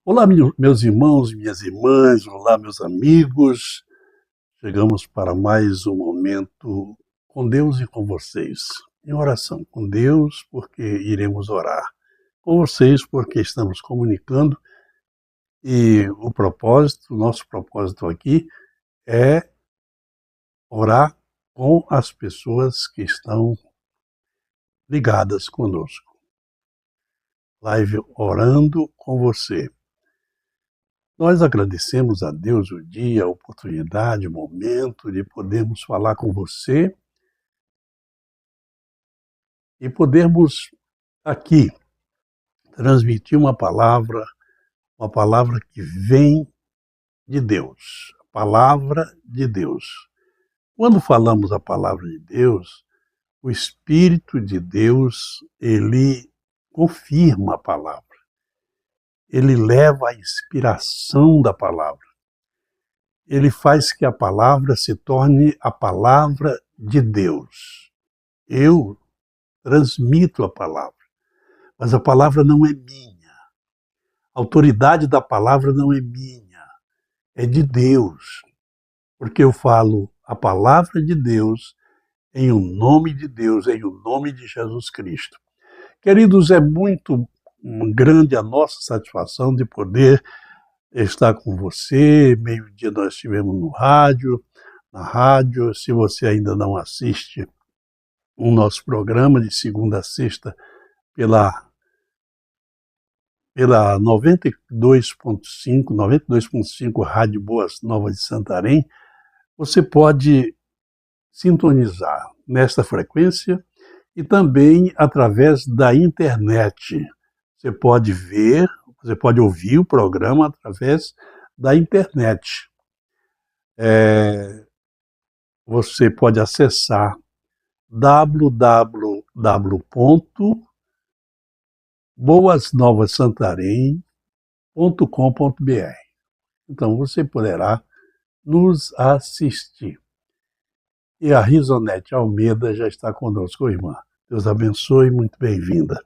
Olá, meus irmãos, minhas irmãs, olá, meus amigos. Chegamos para mais um momento com Deus e com vocês. Em oração com Deus, porque iremos orar. Com vocês, porque estamos comunicando. E o nosso propósito aqui é orar com as pessoas que estão ligadas conosco. Live orando com você. Nós agradecemos a Deus o dia, a oportunidade, o momento de podermos falar com você e podermos aqui transmitir uma palavra que vem de Deus, a palavra de Deus. Quando falamos a palavra de Deus, o Espírito de Deus, ele confirma a palavra, ele leva a inspiração da palavra. Ele faz que a palavra se torne a palavra de Deus. Eu transmito a palavra, mas a palavra não é minha. A autoridade da palavra não é minha, é de Deus. Porque eu falo a palavra de Deus em o nome de Deus, em o nome de Jesus Cristo. Queridos, é muito grande a nossa satisfação de poder estar com você. Meio-dia nós estivemos na rádio. Se você ainda não assiste o nosso programa de segunda a sexta pela 92.5 Rádio Boas Novas de Santarém, você pode sintonizar nesta frequência e também através da internet. Você pode ouvir o programa através da internet. Você pode acessar www.boasnovassantarém.com.br. Então você poderá nos assistir. E a Risonete Almeida já está conosco, irmã. Deus abençoe, muito bem-vinda.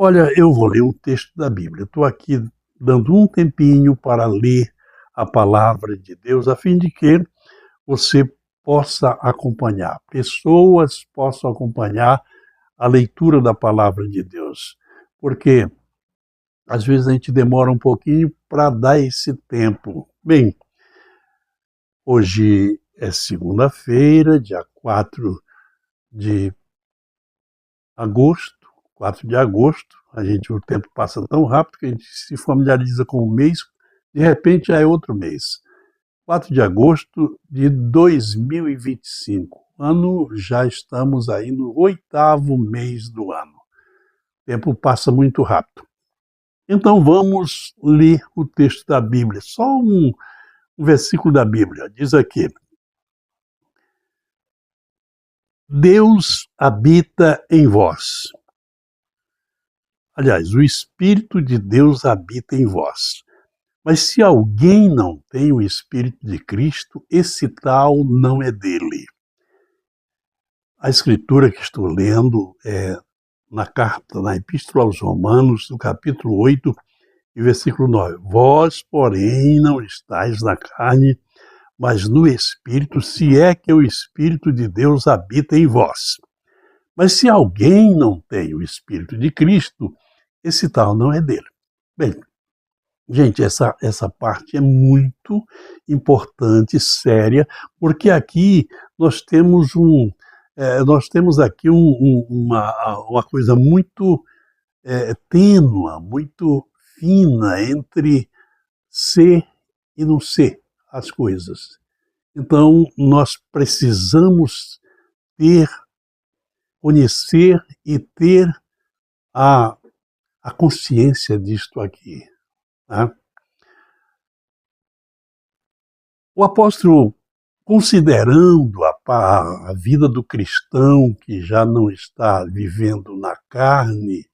Olha, eu vou ler um texto da Bíblia. Estou aqui dando um tempinho para ler a palavra de Deus, a fim de que você possa acompanhar, pessoas possam acompanhar a leitura da palavra de Deus. Porque às vezes a gente demora um pouquinho para dar esse tempo. Bem, hoje é segunda-feira, dia 4 de agosto. O tempo passa tão rápido que a gente se familiariza com o mês, de repente já é outro mês. 4 de agosto de 2025. Já estamos aí no 8º mês do ano. O tempo passa muito rápido. Então vamos ler o texto da Bíblia. Só um versículo da Bíblia. Diz aqui: Deus habita em vós. Aliás, o Espírito de Deus habita em vós. Mas se alguém não tem o Espírito de Cristo, esse tal não é dele. A escritura que estou lendo é na Epístola aos Romanos, no capítulo 8, e versículo 9. Vós, porém, não estáis na carne, mas no Espírito, se é que o Espírito de Deus habita em vós. Mas se alguém não tem o Espírito de Cristo, esse tal não é dele. Bem, gente, essa parte é muito importante, séria, porque aqui nós temos aqui uma coisa muito tênua, muito fina entre ser e não ser as coisas. Então, nós precisamos conhecer e ter a consciência disto aqui. Tá? O apóstolo, considerando a vida do cristão que já não está vivendo na carne,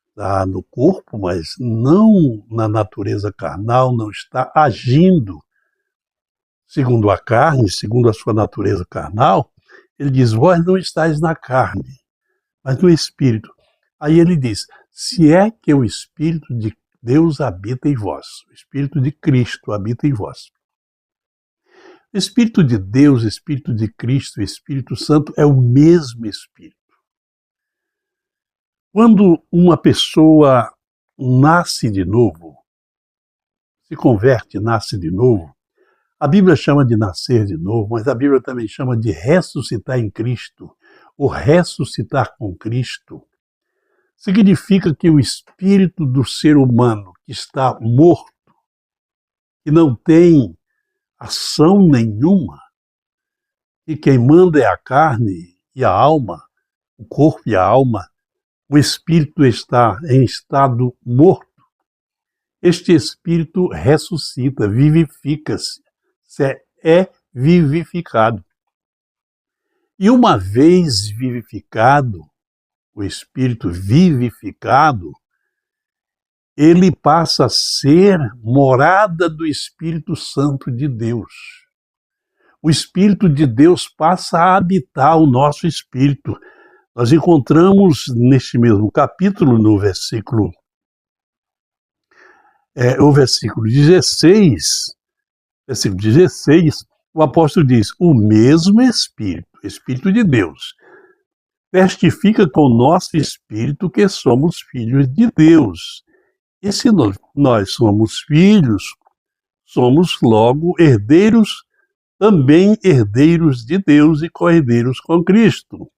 está no corpo, mas não na natureza carnal, não está agindo segundo a carne, segundo a sua natureza carnal, ele diz, vós não estáis na carne, mas no Espírito. Aí ele diz, se é que o Espírito Deus habita em vós. O Espírito de Cristo habita em vós. O Espírito de Deus, o Espírito de Cristo, o Espírito Santo é o mesmo Espírito. Quando uma pessoa nasce de novo, se converte, nasce de novo, a Bíblia chama de nascer de novo, mas a Bíblia também chama de ressuscitar em Cristo, ou ressuscitar com Cristo. Significa que o espírito do ser humano que está morto, que não tem ação nenhuma, e quem manda é a carne e a alma, o corpo e a alma, o espírito está em estado morto. Este espírito ressuscita, vivifica-se, é vivificado. E uma vez vivificado, o espírito vivificado, ele passa a ser morada do Espírito Santo de Deus. O Espírito de Deus passa a habitar o nosso espírito. Nós encontramos neste mesmo capítulo, no versículo 16, o apóstolo diz: o mesmo Espírito, Espírito de Deus, testifica com o nosso espírito que somos filhos de Deus. E se nós somos filhos, somos logo herdeiros, também herdeiros de Deus e co-herdeiros com Cristo.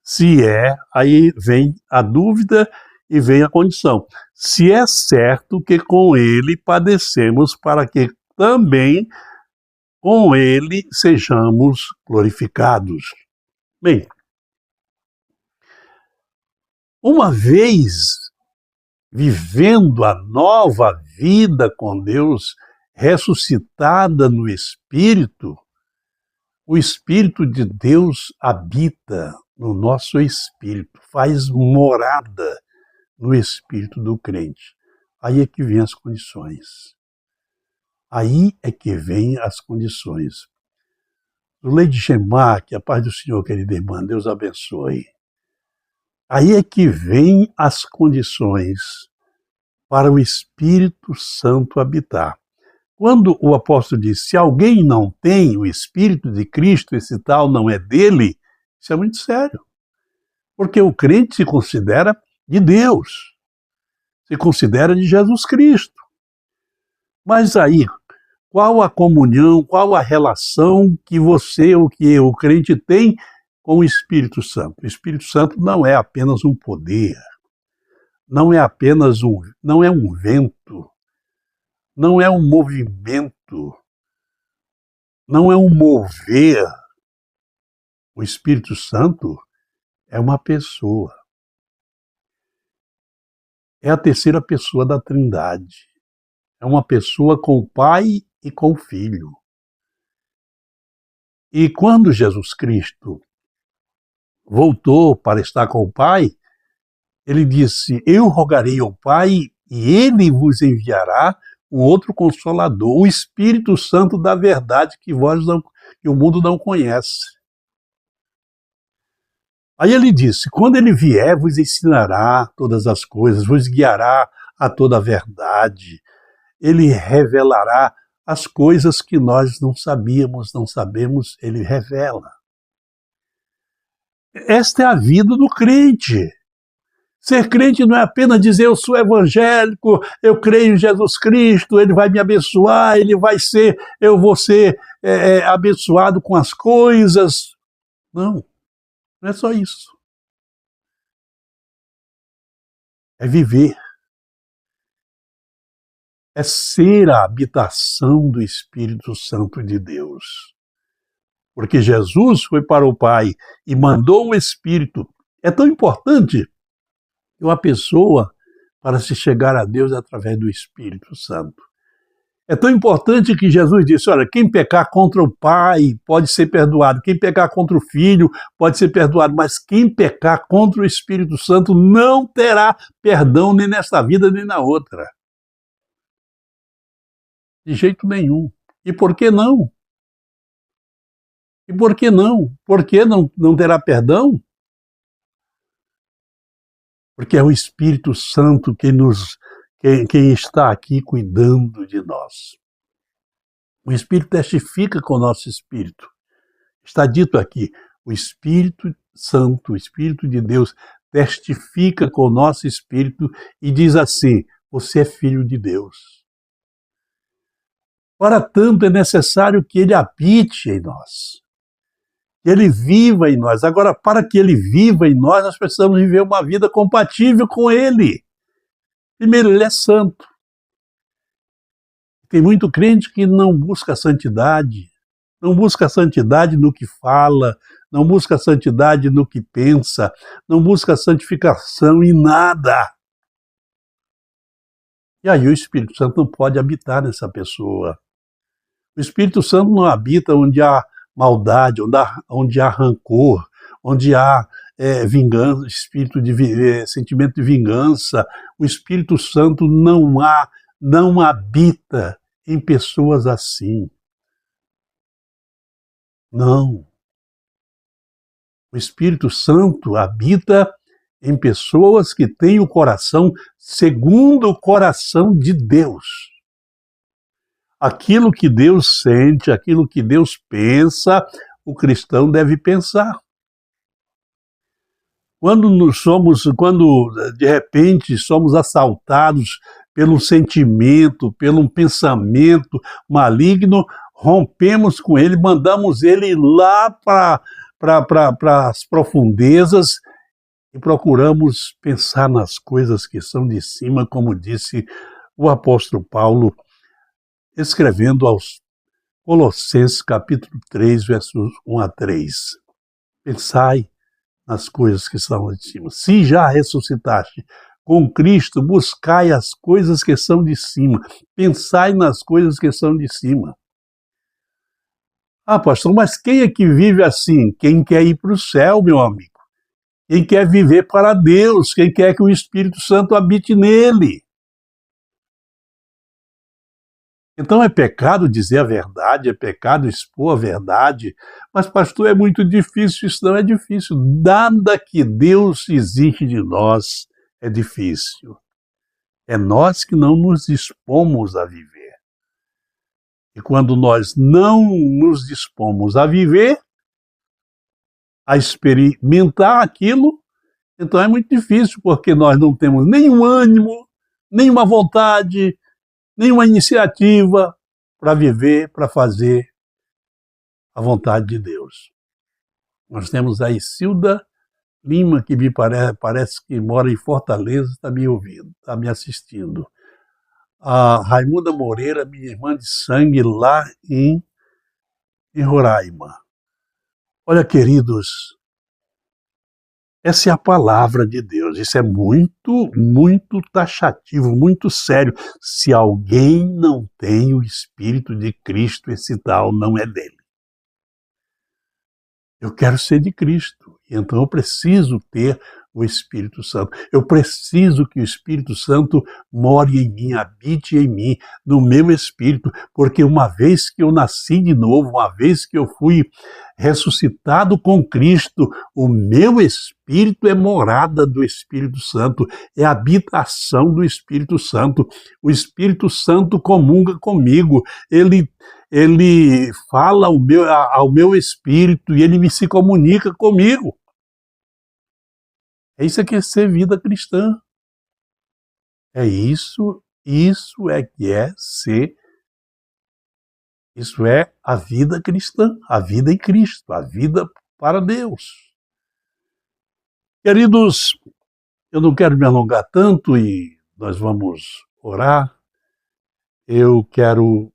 Se é, aí vem a dúvida e vem a condição. Se é certo que com ele padecemos, para que também com ele sejamos glorificados. Bem, uma vez vivendo a nova vida com Deus, ressuscitada no Espírito, o Espírito de Deus habita no nosso espírito, faz morada no espírito do crente. Aí é que vem as condições. Aí é que vem as condições. Leide Gemar, que a paz do Senhor, querida irmã, Deus abençoe. Aí é que vem as condições para o Espírito Santo habitar. Quando o apóstolo diz, se alguém não tem o Espírito de Cristo, esse tal não é dele, isso é muito sério. Porque o crente se considera de Deus, se considera de Jesus Cristo. Mas aí, qual a comunhão, qual a relação que você ou que o crente tem com o Espírito Santo? O Espírito Santo não é apenas um poder, não é um vento, não é um movimento, não é um mover. O Espírito Santo é uma pessoa. É a terceira pessoa da Trindade. É uma pessoa com o Pai e com o Filho. E quando Jesus Cristo voltou para estar com o Pai, ele disse, eu rogarei ao Pai e ele vos enviará um outro Consolador, o Espírito Santo da verdade que o mundo não conhece. Aí ele disse, quando ele vier, vos ensinará todas as coisas, vos guiará a toda a verdade. Ele revelará as coisas que nós não sabemos, ele revela. Esta é a vida do crente. Ser crente não é apenas dizer eu sou evangélico, eu creio em Jesus Cristo, ele vai me abençoar, eu vou ser abençoado com as coisas. Não, não é só isso. É viver. É ser a habitação do Espírito Santo de Deus. Porque Jesus foi para o Pai e mandou o Espírito. É tão importante que uma pessoa, para se chegar a Deus através do Espírito Santo. É tão importante que Jesus disse, olha, quem pecar contra o Pai pode ser perdoado, quem pecar contra o Filho pode ser perdoado, mas quem pecar contra o Espírito Santo não terá perdão nem nesta vida nem na outra. De jeito nenhum. E por que não? E por que não? Por que não terá perdão? Porque é o Espírito Santo que quem está aqui cuidando de nós. O Espírito testifica com o nosso espírito. Está dito aqui, o Espírito Santo, o Espírito de Deus, testifica com o nosso espírito e diz assim: você é filho de Deus. Para tanto, é necessário que ele habite em nós, que ele viva em nós. Agora, para que ele viva em nós, nós precisamos viver uma vida compatível com ele. Primeiro, ele é santo. Tem muito crente que não busca santidade, não busca santidade no que fala, não busca santidade no que pensa, não busca santificação em nada. E aí o Espírito Santo não pode habitar nessa pessoa. O Espírito Santo não habita onde há maldade, onde há rancor, onde há vingança, sentimento de vingança. O Espírito Santo não habita em pessoas assim. Não. O Espírito Santo habita em pessoas que têm o coração segundo o coração de Deus. Aquilo que Deus sente, aquilo que Deus pensa, o cristão deve pensar. Quando de repente somos assaltados pelo sentimento, pelo pensamento maligno, rompemos com ele, mandamos ele lá para as profundezas e procuramos pensar nas coisas que são de cima, como disse o apóstolo Paulo, escrevendo aos Colossenses, capítulo 3, versos 1 a 3. Pensai nas coisas que são de cima. Se já ressuscitaste com Cristo, buscai as coisas que são de cima. Pensai nas coisas que são de cima. Ah, pastor, mas quem é que vive assim? Quem quer ir para o céu, meu amigo? Quem quer viver para Deus? Quem quer que o Espírito Santo habite nele? Então é pecado dizer a verdade, é pecado expor a verdade, mas pastor, é muito difícil, isso não é difícil. Nada que Deus exige de nós é difícil. É nós que não nos dispomos a viver. E quando nós não nos dispomos a viver, a experimentar aquilo, então é muito difícil, porque nós não temos nenhum ânimo, nenhuma vontade, nenhuma iniciativa para viver, para fazer a vontade de Deus. Nós temos a Isilda Lima, que me parece que mora em Fortaleza, está me ouvindo, está me assistindo. A Raimunda Moreira, minha irmã de sangue, lá em Roraima. Olha, queridos, essa é a palavra de Deus. Isso é muito, muito taxativo, muito sério. Se alguém não tem o Espírito de Cristo, esse tal não é dele. Eu quero ser de Cristo, então eu preciso ter o Espírito Santo. Eu preciso que o Espírito Santo more em mim, habite em mim, no meu espírito, porque uma vez que eu nasci de novo, uma vez que eu fui ressuscitado com Cristo, o meu espírito é morada do Espírito Santo, é habitação do Espírito Santo. O Espírito Santo comunga comigo, ele fala ao meu espírito e ele se comunica comigo. É isso que é ser vida cristã. É isso é que é ser. Isso é a vida cristã, a vida em Cristo, a vida para Deus. Queridos, eu não quero me alongar tanto e nós vamos orar. Eu quero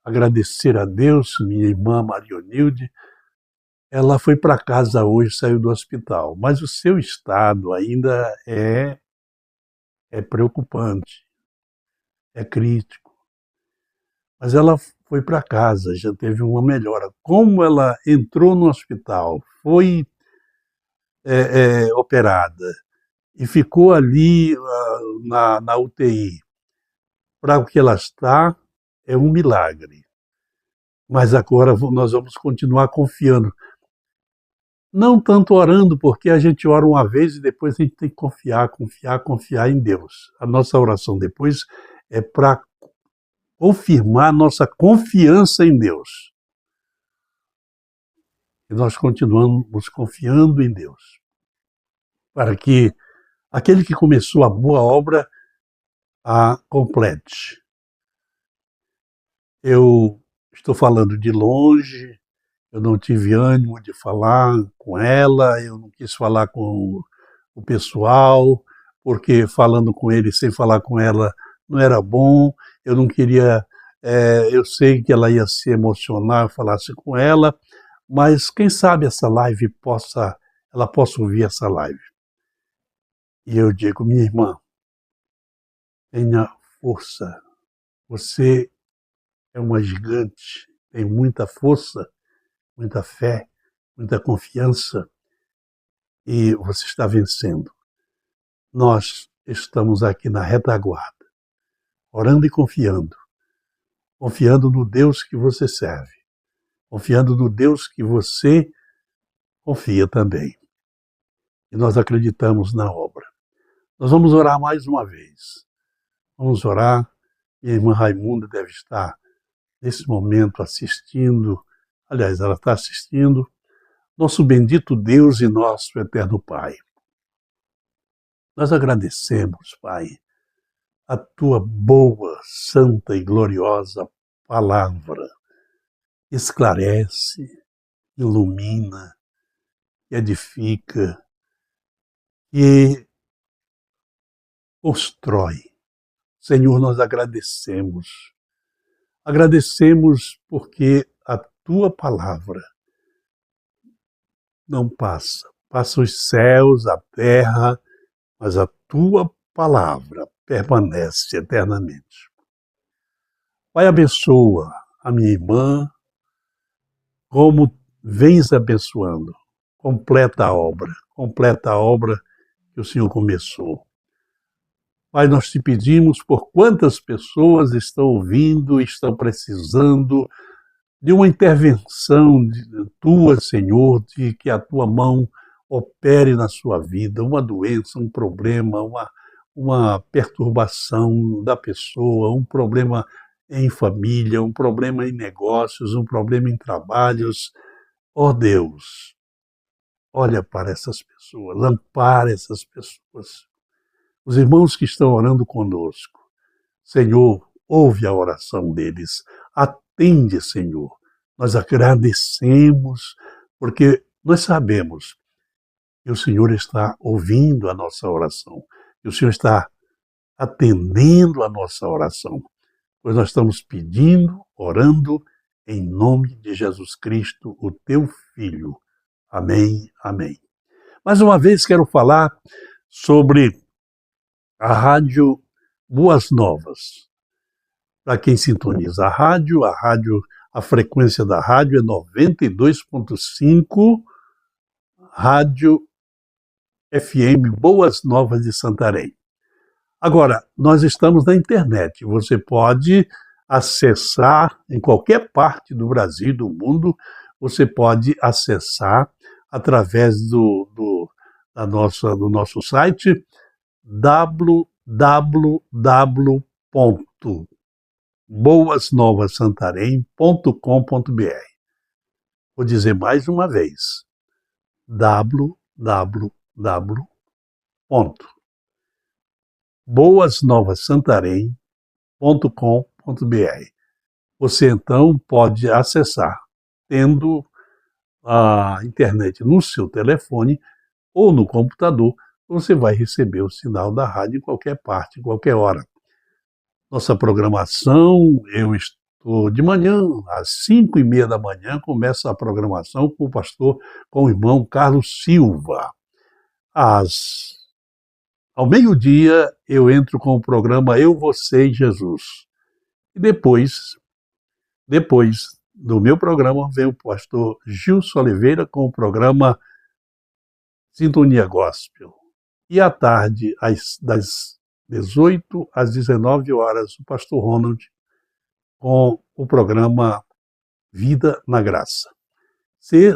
agradecer a Deus, minha irmã Marionilde. Ela foi para casa hoje, saiu do hospital, mas o seu estado ainda é preocupante, é crítico. Mas ela foi para casa, já teve uma melhora. Como ela entrou no hospital, foi operada e ficou ali na UTI, para o que ela está, é um milagre. Mas agora nós vamos continuar confiando. Não tanto orando, porque a gente ora uma vez e depois a gente tem que confiar em Deus. A nossa oração depois é para confirmar nossa confiança em Deus. E nós continuamos confiando em Deus, para que aquele que começou a boa obra a complete. Eu estou falando de longe, eu não tive ânimo de falar com ela, eu não quis falar com o pessoal, porque falando com ele sem falar com ela não era bom, eu não queria, eu sei que ela ia se emocionar, eu falasse com ela, mas quem sabe ela possa ouvir essa live. E eu digo, minha irmã, tenha força, você é uma gigante, tem muita força, muita fé, muita confiança, e você está vencendo. Nós estamos aqui na retaguarda, orando e confiando no Deus que você serve, confiando no Deus que você confia também. E nós acreditamos na obra. Nós vamos orar mais uma vez. Vamos orar. Minha irmã Raimunda deve estar nesse momento assistindo. Aliás, ela está assistindo. Nosso bendito Deus e nosso eterno Pai. Nós agradecemos, Pai, a tua boa, santa e gloriosa palavra. Esclarece, ilumina, edifica e constrói. Senhor, nós agradecemos. Agradecemos porque a tua palavra não passa. Passa os céus, a terra, mas a tua palavra permanece eternamente. Pai, abençoa a minha irmã, como vens abençoando. Completa a obra que o Senhor começou. Pai, nós te pedimos por quantas pessoas estão ouvindo, estão precisando de uma intervenção tua, Senhor, de que a tua mão opere na sua vida, uma doença, um problema, uma perturbação da pessoa, um problema em família, um problema em negócios, um problema em trabalhos. Ó Deus, olha para essas pessoas, ampara essas pessoas. Os irmãos que estão orando conosco, Senhor, ouve a oração deles, atende, Senhor. Nós agradecemos, porque nós sabemos que o Senhor está ouvindo a nossa oração, que o Senhor está atendendo a nossa oração, pois nós estamos pedindo, orando, em nome de Jesus Cristo, o teu Filho. Amém, amém. Mais uma vez quero falar sobre a Rádio Boas Novas. Para quem sintoniza a frequência da rádio é 92.5, Rádio FM Boas Novas de Santarém. Agora, nós estamos na internet, você pode acessar em qualquer parte do Brasil, do mundo, você pode acessar através do nosso site www.boasnovassantarém.com.br. Vou dizer mais uma vez, www.boasnovassantarém.com.br. Você então pode acessar, tendo a internet no seu telefone ou no computador, você vai receber o sinal da rádio em qualquer parte, em qualquer hora. Nossa programação, eu estou de manhã, às 5h30 da manhã, começa a programação com o irmão Carlos Silva. Ao meio-dia, eu entro com o programa Eu, Você e Jesus. E depois do meu programa, vem o pastor Gilson Oliveira com o programa Sintonia Gospel. E à tarde, das 18 às 19 horas, o pastor Ronald com o programa Vida na Graça.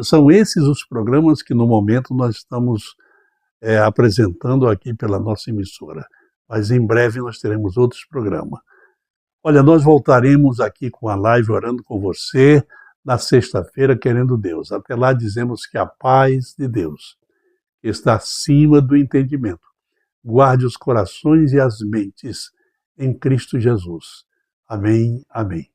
São esses os programas que no momento nós estamos apresentando aqui pela nossa emissora. Mas em breve nós teremos outros programas. Olha, nós voltaremos aqui com a live orando com você na sexta-feira, querendo Deus. Até lá dizemos que a paz de Deus está acima do entendimento. Guarde os corações e as mentes em Cristo Jesus. Amém, amém.